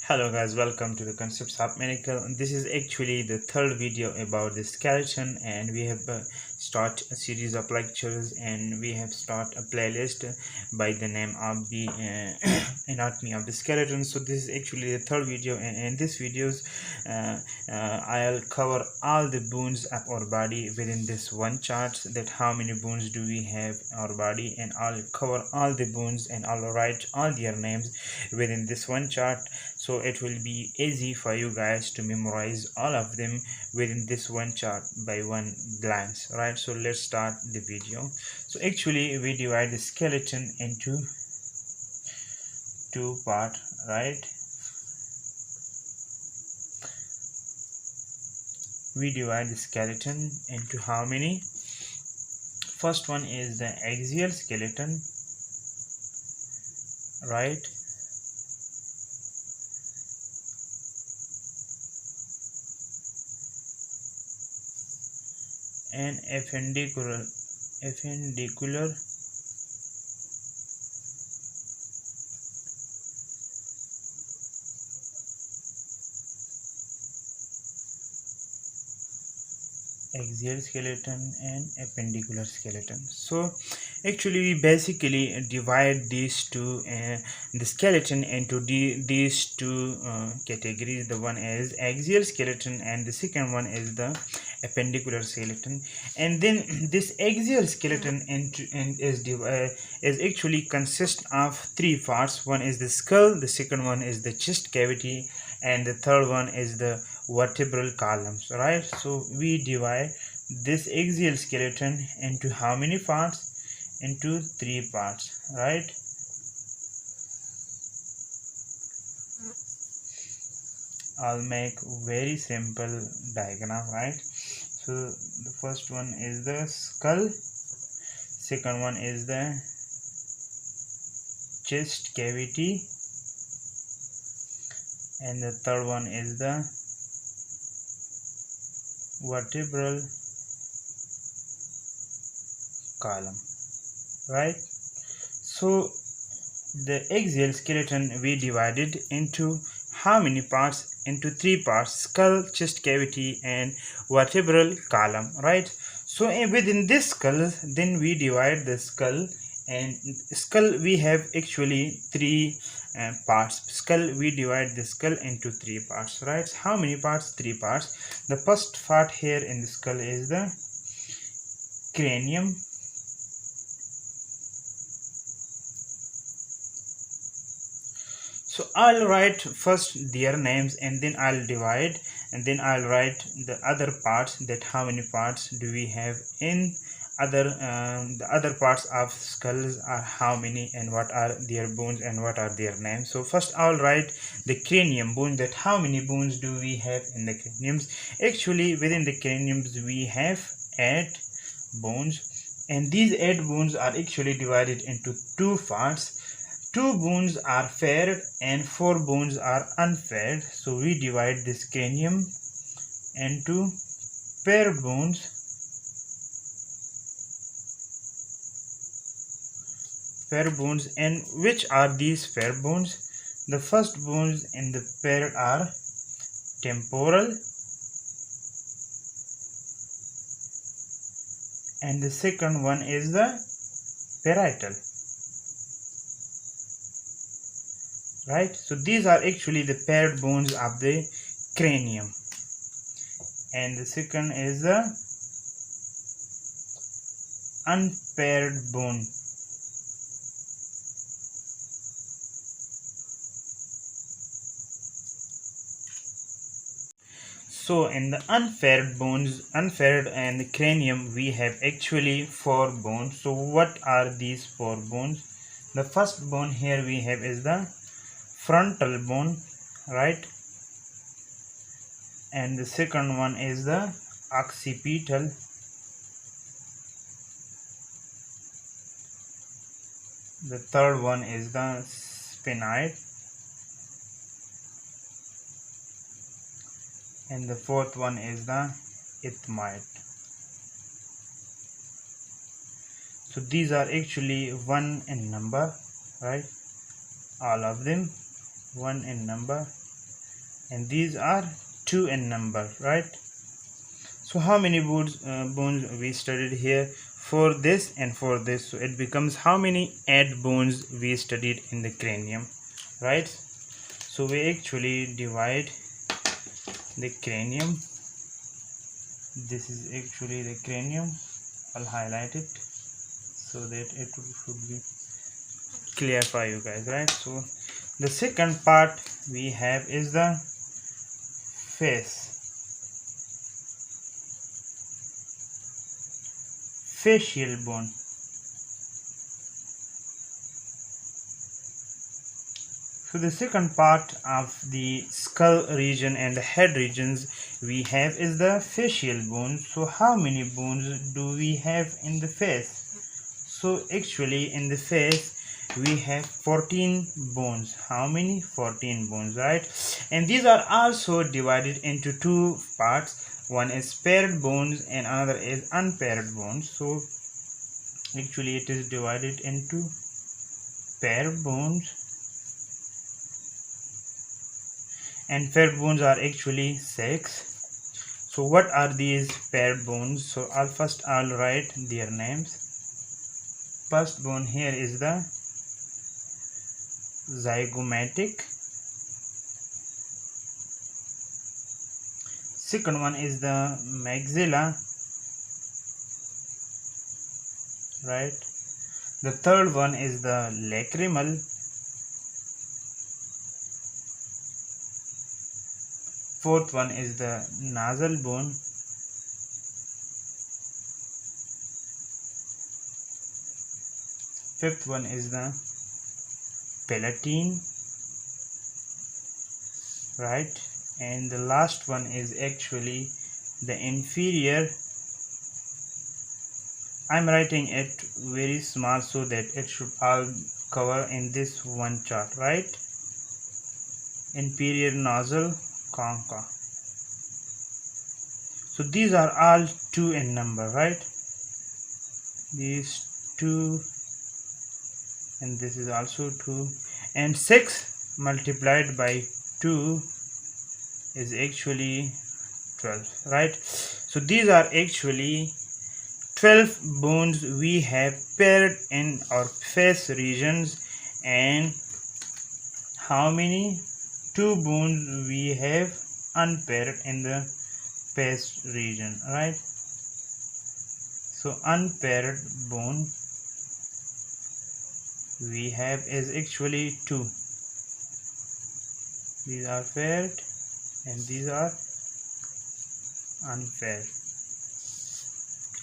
Hello guys, welcome to the Concepts of Medical. This is actually the third video about the skeleton, and we have start a series of lectures, and we have start a playlist by the name of the anatomy of the skeleton. So this is actually the third video, and in this videos I'll cover all the bones of our body within this one chart, that how many bones do we have in our body, and I'll cover all the bones and I'll write all their names within this one chart, so it will be easy for you guys to memorize all of them within this one chart by one glance, right? So let's start the video. So actually we divide the skeleton into two part, right? We divide the skeleton into how many? First one is the axial skeleton, right? And appendicular axial skeleton and appendicular skeleton. So actually we basically divide these two the skeleton into these two categories. The one is axial skeleton and the second one is the appendicular skeleton. And then this axial skeleton is actually consists of three parts. One is the skull, the second one is the chest cavity, and the third one is the vertebral columns, right? So we divide this axial skeleton into how many parts? Into three parts, right? I'll make very simple diagram, right? So the first one is the skull, second one is the chest cavity, and the third one is the vertebral column, right? So the axial skeleton we divided into how many parts? Into three parts: skull, chest cavity, and vertebral column, right? So within this skull, then we divide the skull, and skull we have actually three parts. Skull, we divide the skull into three parts, right? How many parts? Three parts. The first part here in the skull is the cranium. So I'll write first their names, and then I'll divide, and then I'll write the other parts, that how many parts do we have in other the other parts of skulls are how many, and what are their bones and what are their names. So first I'll write the cranium bone, that how many bones do we have in the craniums. Actually within the craniums we have 8 bones, and these 8 bones are actually divided into two parts. 2 bones are paired and 4 bones are unpaired. So we divide this cranium into paired bones, and which are these paired bones? The first bones in the pair are temporal, and the second one is the parietal, right? So these are actually the paired bones of the cranium, and the second is the unpaired bone. So in the unpaired and the cranium, we have actually 4 bones. So what are these 4 bones? The first bone here we have is the frontal bone, right? And the second one is the occipital. The third one is the sphenoid, and the fourth one is the ethmoid. So these are actually 1 in number, right? All of them 1 in number. and these are 2 in number, right? So how many bones we studied here for this and for this? So it becomes how many 8 bones we studied in the cranium, right? So we actually divide the cranium. This is actually the cranium. I'll highlight it so that it should be clear for you guys, right? So the second part we have is the face, facial bone. So the second part of the skull region and the head regions we have is the facial bone. So how many bones do we have in the face? So actually in the face we have 14 bones. How many? 14 bones, right? And these are also divided into 2 parts. One is paired bones and another is unpaired bones. So actually it is divided into paired bones, and paired bones are actually 6. So what are these paired bones? So I'll write their names. First bone here is the zygomatic. Second one is the maxilla, right? The third one is the lacrimal. Fourth one is the nasal bone. Fifth one is the palatine, right? And the last one is actually the inferior. I'm writing it very small so that it should all cover in this one chart, right? Inferior nasal concha. So these are all 2 in number, right? These 2, and this is also 2, and 6 multiplied by 2 is actually 12, right? So these are actually 12 bones we have paired in our face regions, and how many? 2 bones we have unpaired in the face region, right? So unpaired bone we have is actually 2. These are paired and these are unpaired.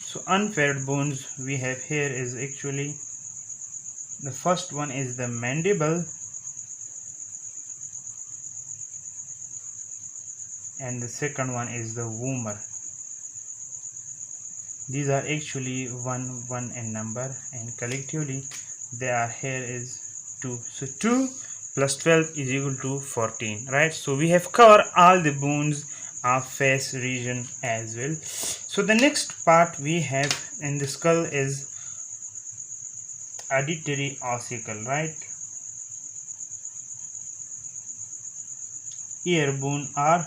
So unpaired bones we have here is actually, the first one is the mandible, and the second one is the vomer. These are actually 1 in number, and collectively they are here is 2. So 2 plus 12 is equal to 14, right? So we have covered all the bones of face region as well. So the next part we have in the skull is auditory ossicle, right? Ear bone or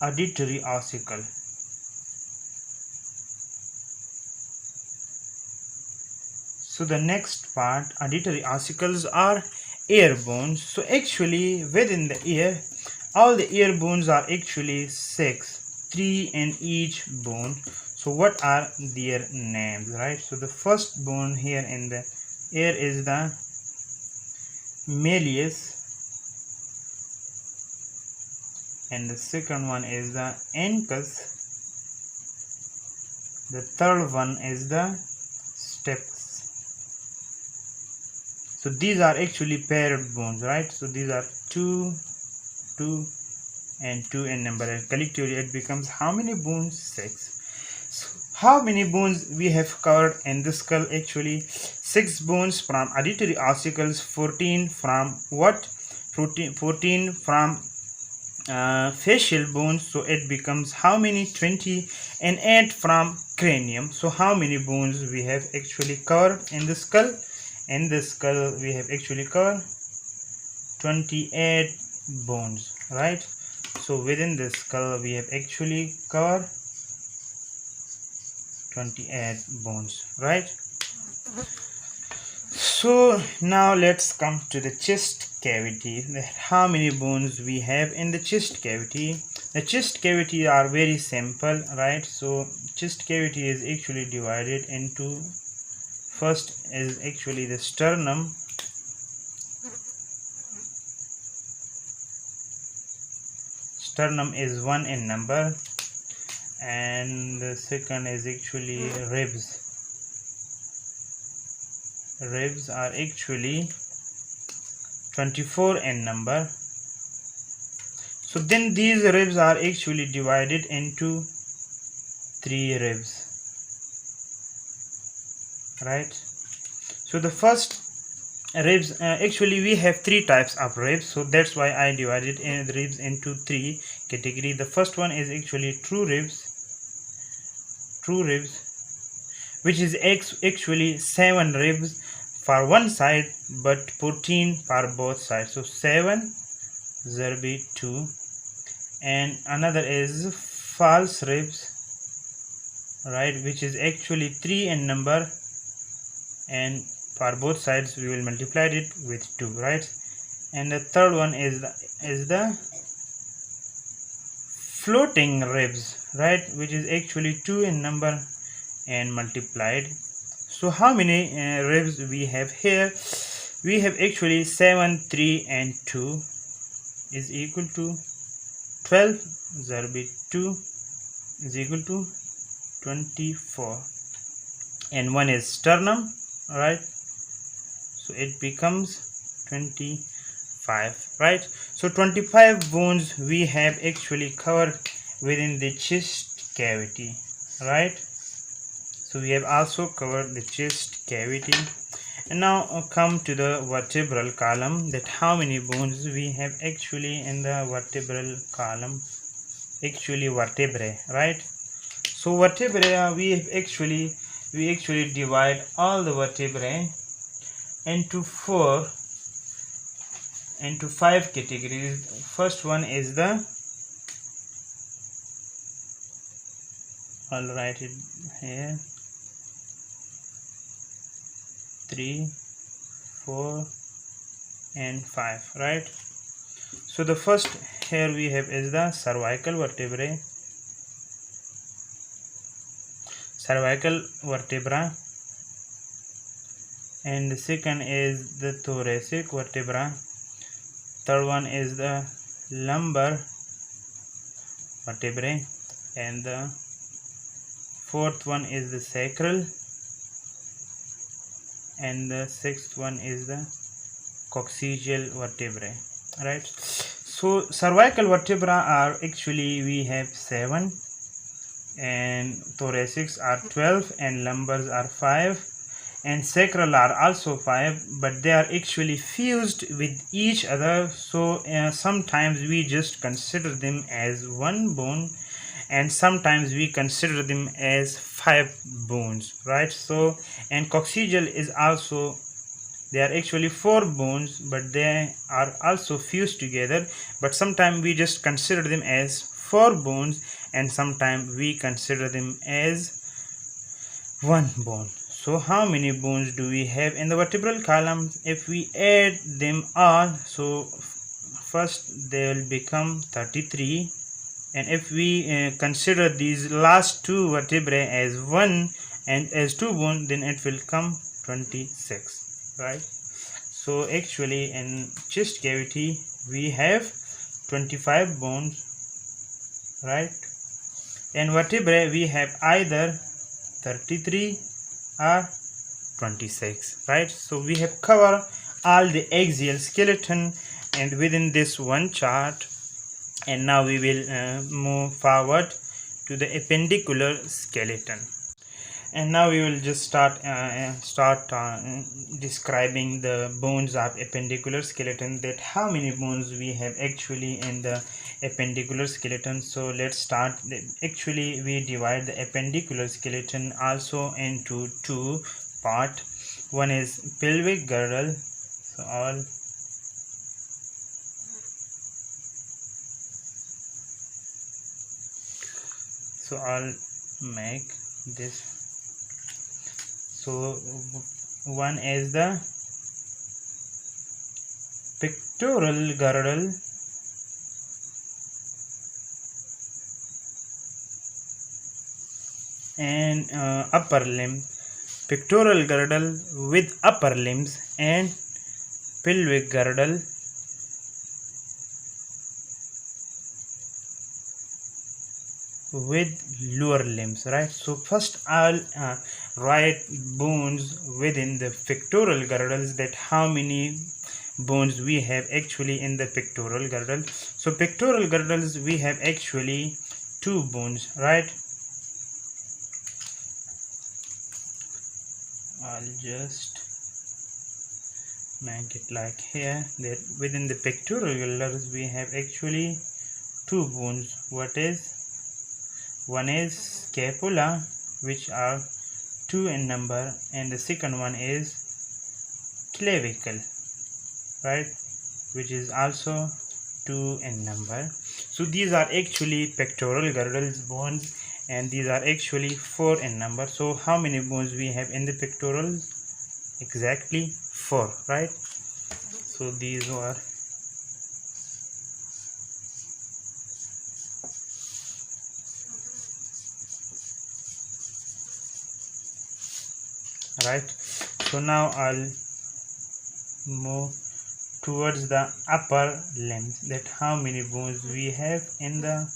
auditory ossicle. So the next part, auditory ossicles are ear bones. So actually within the ear, all the ear bones are actually 6, 3 in each bone. So what are their names, right? So the first bone here in the ear is the malleus, and the second one is the incus. The third one is the stapes. So these are actually paired bones, right? So these are 2, 2 and 2 in number, and collectively it becomes how many bones? 6. So how many bones we have covered in the skull? Actually 6 bones from auditory ossicles, 14 from what? 14 from facial bones. So it becomes how many? 20, and 8 from cranium. So how many bones we have actually covered in the skull? In the skull we have actually covered 28 bones. right? So within the skull we have actually covered 28 bones, right? So now let's come to the chest cavity. How many bones we have in the chest cavity? The chest cavity are very simple, right? So chest cavity is actually divided into, first is actually the sternum. Sternum is 1 in number, and the second is actually ribs. Ribs are actually 24 in number. So then these ribs are actually divided into 3 ribs, right? So the first ribs, actually we have 3 types of ribs, so that's why I divided the ribs into 3 categories. The first one is actually true ribs, which is actually 7 ribs for one side but 14 for both sides, so 7 there be 2. And another is false ribs, right, which is actually 3 in number, and for both sides we will multiply it with 2, right? And the third one is the floating ribs, right, which is actually 2 in number and multiplied. So how many ribs we have here? We have actually 7, 3 and 2 is equal to 12. There be 2 is equal to 24, and one is sternum, right? So it becomes 25, right? So 25 bones we have actually covered within the chest cavity, right? So we have also covered the chest cavity. And now come to the vertebral column, that how many bones we have actually in the vertebral column. Actually vertebrae, right? So vertebrae, we actually divide all the vertebrae into 5 categories. First one is the, I'll write it here, 3, 4 and 5, right? So the first here we have is the cervical vertebrae, vertebra, and the second is the thoracic vertebra. Third one is the lumbar vertebrae, and the fourth one is the sacral, and the sixth one is the coccygeal vertebrae, right? So cervical vertebra are actually we have 7, and thoracics are 12, and lumbars are 5, and sacral are also 5, but they are actually fused with each other. So sometimes we just consider them as one bone, and sometimes we consider them as 5 bones, right? So, and coccygeal is also, they are actually 4 bones, but they are also fused together, but sometimes we just consider them as 4 bones, and sometimes we consider them as 1 bone. So how many bones do we have in the vertebral column? If we add them all, so first they will become 33, and if we consider these last 2 vertebrae as 1 and as 2 bones, then it will come 26, right? So actually in chest cavity we have 25 bones, right? In vertebrae we have either 33 or 26, right? So we have covered all the axial skeleton and within this one chart. And now we will move forward to the appendicular skeleton. And now we will just start describing the bones of appendicular skeleton, that how many bones we have actually in the appendicular skeleton. So let's start. Actually we divide the appendicular skeleton also into 2 part. One is pelvic girdle, so all So I'll make this. So one is the pectoral girdle, and upper limb, pectoral girdle with upper limbs, and pelvic girdle with lower limbs, right? So first I'll write bones within the pectoral girdles, that how many bones we have actually in the pectoral girdle. So pectoral girdles we have actually 2 bones, right? I'll just make it like here, that within the pectoral girdles we have actually 2 bones. One is scapula, which are 2 in number, and the second one is clavicle, right, which is also 2 in number. So these are actually pectoral girdles bones, and these are actually 4 in number. So how many bones we have in the pectorals? Exactly 4, right? So these were right. So now I'll move towards the upper limbs, that how many bones we have in the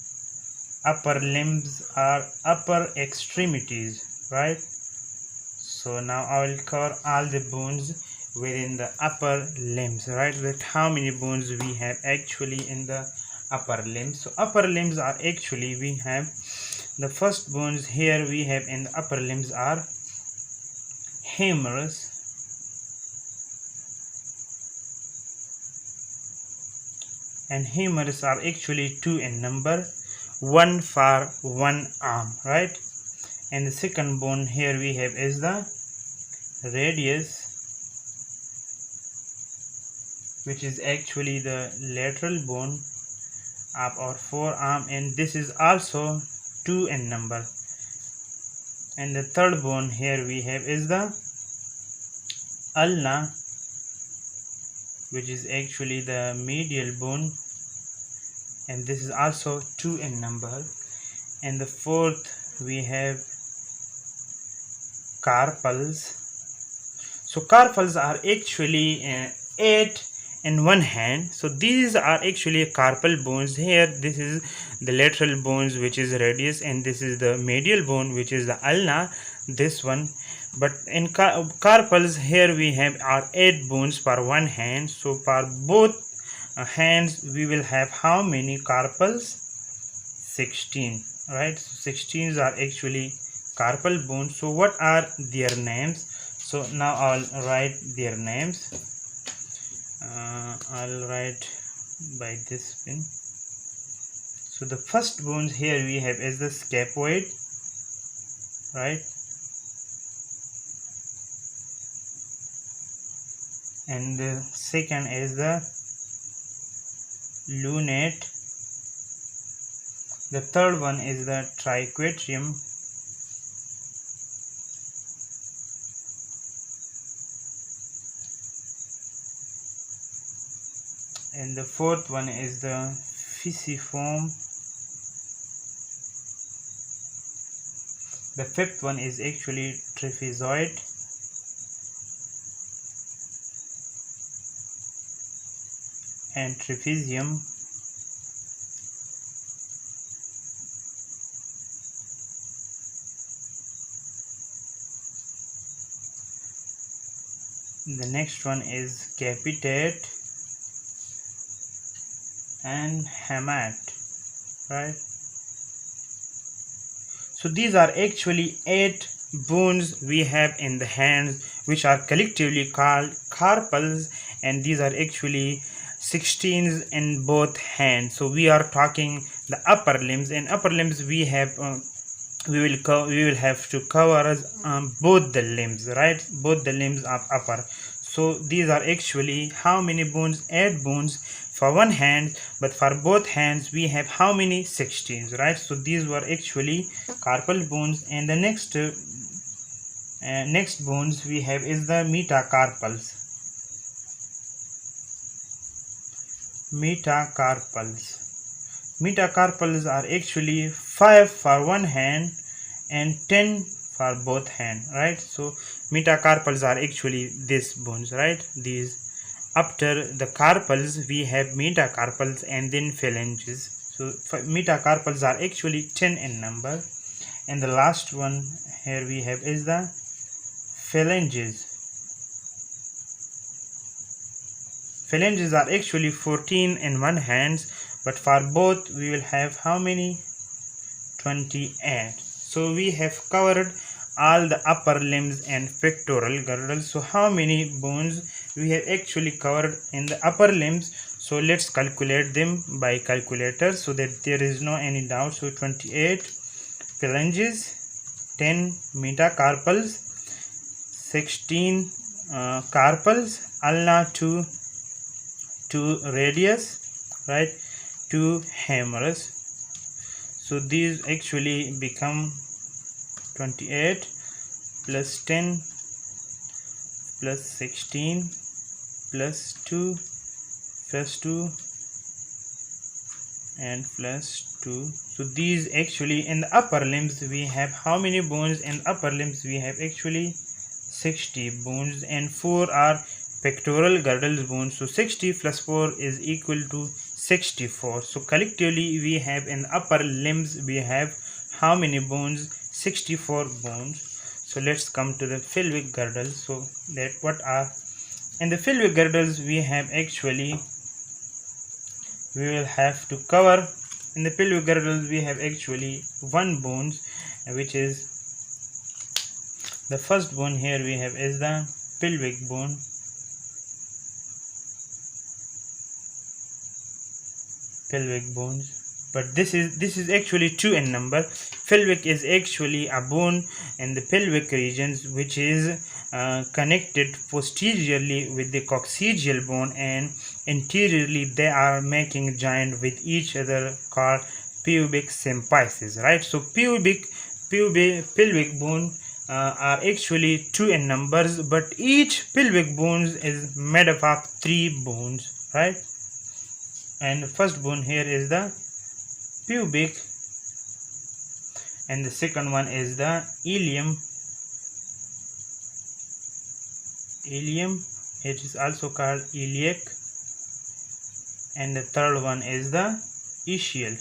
upper limbs or upper extremities, right? So now I will cover all the bones within the upper limbs, right? That how many bones we have actually in the upper limbs. So upper limbs are actually, we have the first bones here we have in the upper limbs are humerus, and humerus are actually 2 in number, 1 for 1 arm, right? And the second bone here we have is the radius, which is actually the lateral bone of our forearm, and this is also 2 in number. And the third bone here we have is the ulna, which is actually the medial bone, and this is also 2 in number. And the fourth we have carpals. So carpals are actually 8 in one hand. So these are actually carpal bones. Here this is the lateral bones, which is radius, and this is the medial bone, which is the ulna, this one. But in carpals here we have our 8 bones per one hand. So for both hands we will have how many carpals? 16, right? So 16s are actually carpal bones. So what are their names? So now I'll write their names. I'll write by this pen. So the first bones here we have is the scapuloid, right? And the second is the lunate. The third one is the triquetrum. And the fourth one is the pisiform. The fifth one is actually trapezoid. And trapezium. The next one is capitate and hamat, right? So these are actually 8 bones we have in the hands, which are collectively called carpals, and these are actually 16s in both hands. So we are talking the upper limbs. In upper limbs we have we will have to cover both the limbs, right? Both the limbs of upper. So these are actually how many bones? 8 bones. for one hand, but for both hands we have how many? 16, right? So these were actually carpal bones. And the next bones we have is the metacarpals. Metacarpals are actually 5 for one hand and 10 for both hand, right? So metacarpals are actually these bones, right? These. After the carpals we have metacarpals and then phalanges. So metacarpals are actually 10 in number. And the last one here we have is the phalanges. Phalanges are actually 14 in one hand, but for both we will have how many? 28. So we have covered all the upper limbs and pectoral girdles. So how many bones we have actually covered in the upper limbs? So let's calculate them by calculator so that there is no any doubt. So 28 phalanges, 10 metacarpals, 16 carpals, ulna 2 radius, right, 2 humerus. So these actually become 28 plus 10 plus 16 plus 2 plus 2 and plus 2. So these actually in the upper limbs we have how many bones? In upper limbs we have actually 60 bones, and 4 are pectoral girdle bones. So 60 plus 4 is equal to 64. So collectively we have in upper limbs we have how many bones? 64 bones. So let's come to the pelvic girdles. So that what are in the pelvic girdles we have actually we will have to cover. In the pelvic girdles we have actually one bones, which is the first bone here we have is the pelvic bone. Pelvic bones, but this is actually 2 in number. Pelvic is actually a bone in the pelvic regions which is connected posteriorly with the coccygeal bone, and interiorly they are making joint with each other called pubic symphysis, right? So pelvic bone are actually 2 in numbers, but each pelvic bones is made up of 3 bones, right? And the first bone here is the pubic, and the second one is the ilium. It is also called iliac, and the third one is the ischial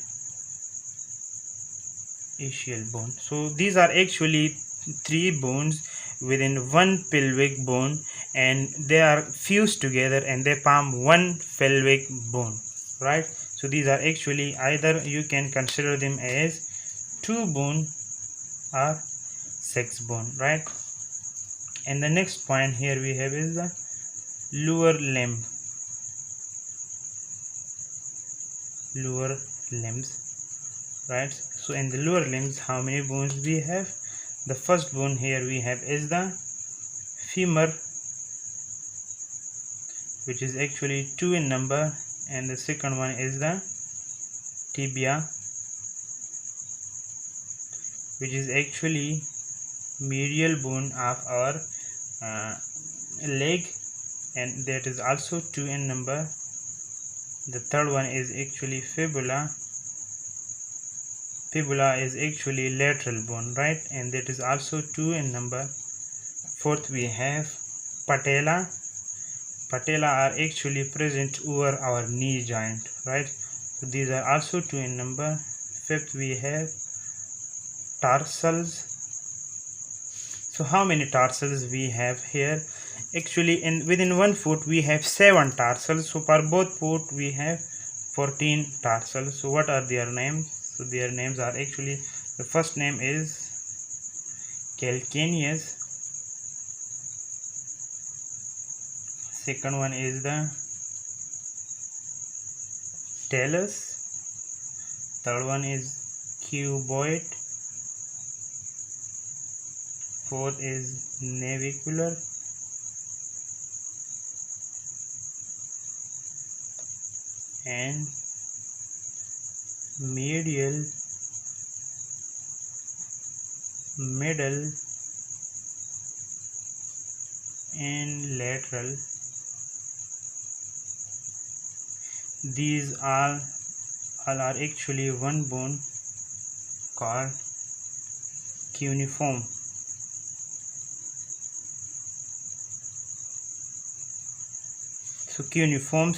bone. So these are actually 3 bones within one pelvic bone, and they are fused together and they form one pelvic bone, right? So these are actually either you can consider them as 2 bone or 6 bone, right? And the next point here we have is the lower limbs, right? So in the lower limbs how many bones we have? The first bone here we have is the femur, which is actually 2 in number, and the second one is the tibia, which is actually medial bone of our leg, and that is also 2 in number. The third one is actually fibula. Fibula is actually lateral bone, right, and that is also 2 in number. Fourth we have patella. Patella are actually present over our knee joint, right? So these are also 2 in number. Fifth we have tarsals. So how many tarsals we have here? Actually within 1 foot we have 7 tarsals. So for both foot we have 14 tarsals. So what are their names? So their names are actually, the first name is calcaneus, second one is the talus, third one is cuboid, fourth is navicular, and medial, middle and lateral. These all are actually one bone called cuneiform. So cuneiform,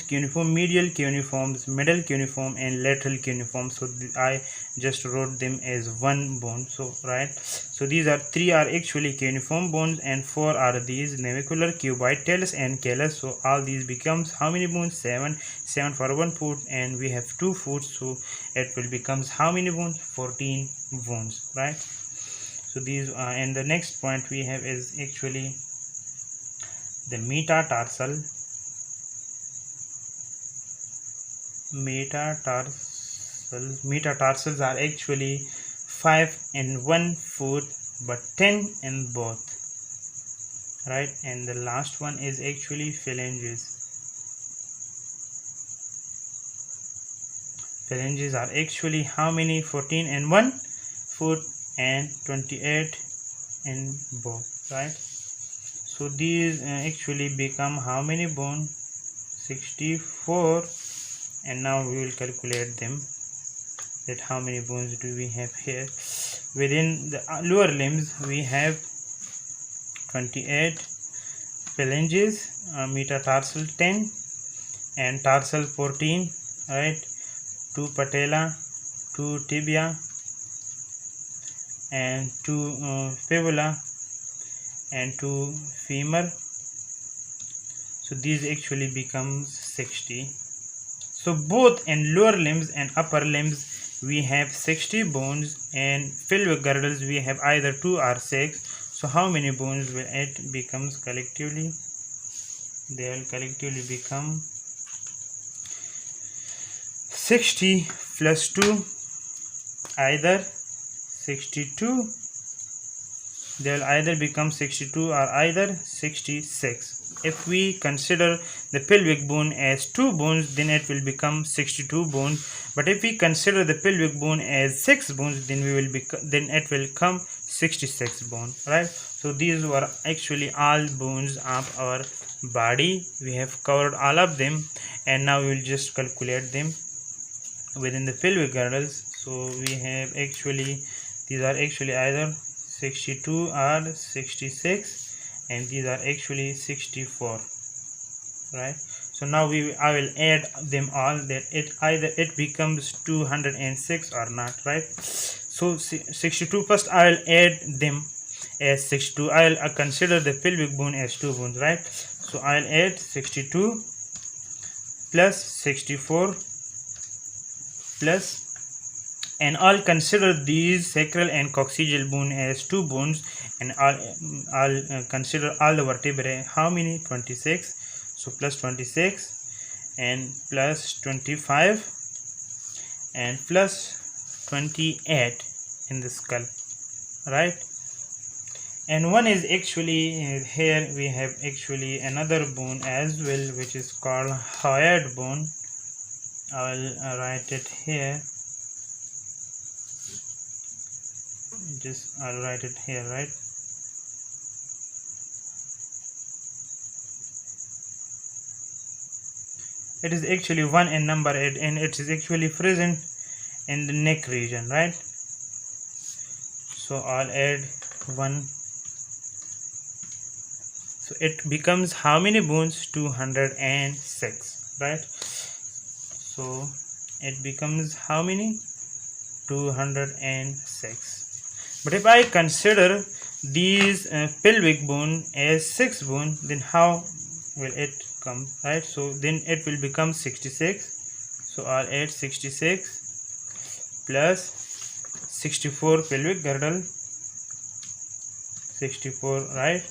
medial cuneiforms, middle cuneiform and lateral cuneiform. So I just wrote them as one bone. So right, so these are three are actually cuneiform bones and four are these navicular, cuboid, talus and callus. So all these becomes how many bones? Seven for 1 foot, and we have 2 foot, so it will becomes how many bones? 14 bones, right? So these and the next point we have is actually the metatarsal. Metatarsals are actually 5 in 1 foot but 10 in both, right? And the last one is actually phalanges. Phalanges are actually how many? 14 in 1 foot and 28 in both, right? So these actually become how many bone? 64. And now we will calculate them, that how many bones do we have here. Within the lower limbs we have 28 phalanges, metatarsal 10 and tarsal 14, right? 2 patella, 2 tibia and 2 fibula and 2 femur. So these actually becomes 60. So both in lower limbs and upper limbs we have 60 bones, and filled with girdles we have either 2 or 6. So how many bones will it becomes collectively? They will collectively become 60 plus 2, either 62. They will either become 62 or either 66. If we consider the pelvic bone as 2 bones, then it will become 62 bones. But if we consider the pelvic bone as 6 bones, then it will come 66 bones, right? So these were actually all bones of our body. We have covered all of them, and now we will just calculate them within the pelvic girdles. So we have actually, these are actually either 62 or 66, and these are actually 64, right? So now I will add them all, that it becomes 206 or not, right? So 62 first I will add them as 62. I will consider the pelvic bone as 2 bones, right? So I will add 62 plus 64 plus, and I'll consider these sacral and coccygeal bone as 2 bones, and I'll consider all the vertebrae. How many? 26. So plus 26 and plus 25 and plus 28 in the skull, right? And one is actually here we have actually another bone as well, which is called hyoid bone. I will write it here. I'll write it here, right? It is actually 1 in number, and it is actually present in the neck region, right? So I'll add 1. So it becomes how many bones? 206, right? So it becomes how many? 206. But if I consider these pelvic bone as 6 bone, then how will it come, right? So then it will become 66. So I'll add 66 plus 64 pelvic girdle, 64, right?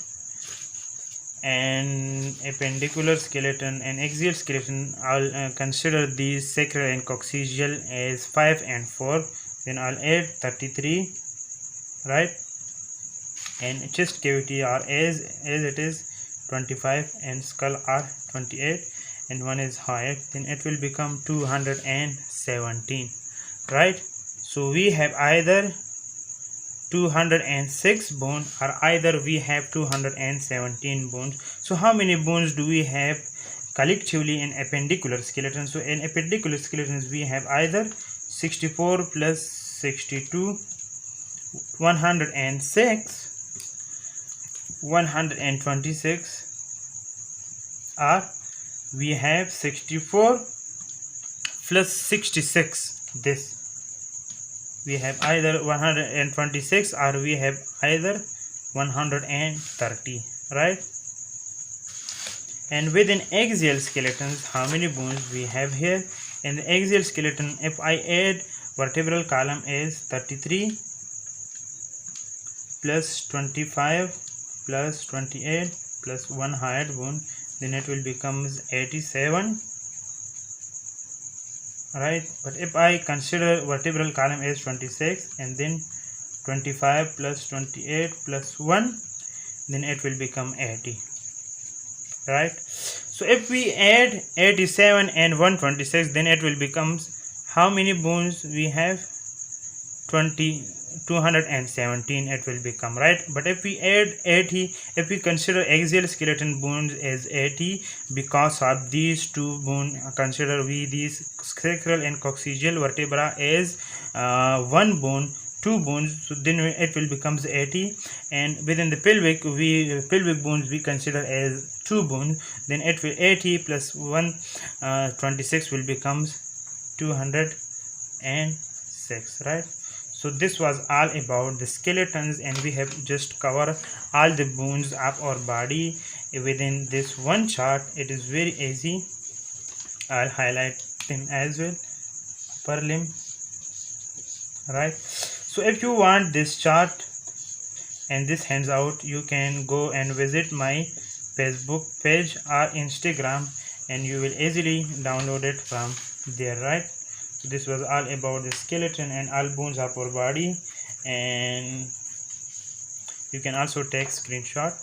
And appendicular skeleton and axial skeleton, I'll consider these sacral and coccygeal as 5 and 4. Then I'll add 33, right? And chest cavity are as it is 25, and skull are 28. and one is height, then it will become 217, right? So we have either 206 bone or either we have 217 bones. So how many bones do we have collectively in appendicular skeleton? So in appendicular skeletons we have either 64 plus 62, 106, 126, or we have 64 plus 66. This we have either 126 or we have either 130, right? And within axial skeletons, how many bones we have here? In the axial skeleton, if I add vertebral column is 33 plus 25 plus 28 plus 1 hyoid bone, then it will becomes 87, right? But if I consider vertebral column as 26 and then 25 plus 28 plus 1, then it will become 80, right? So if we add 87 and 126, then it will becomes how many bones we have? 217 it will become, right? But if we add 80, if we consider axial skeleton bones as 80, because of these two bone, consider we these sacral and coccygeal vertebra as one bone, two bones, so then it will becomes 80. And within the pelvic pelvic bones we consider as two bones, then it will 80 plus 126 will becomes 206, right? So this was all about the skeletons, and we have just covered all the bones of our body within this one chart. It is very easy. I'll highlight them as well. Per limb, right? So if you want this chart and this handout, you can go and visit my Facebook page or Instagram, and you will easily download it from there, right? So this was all about the skeleton and all bones of our body, and you can also take screenshot.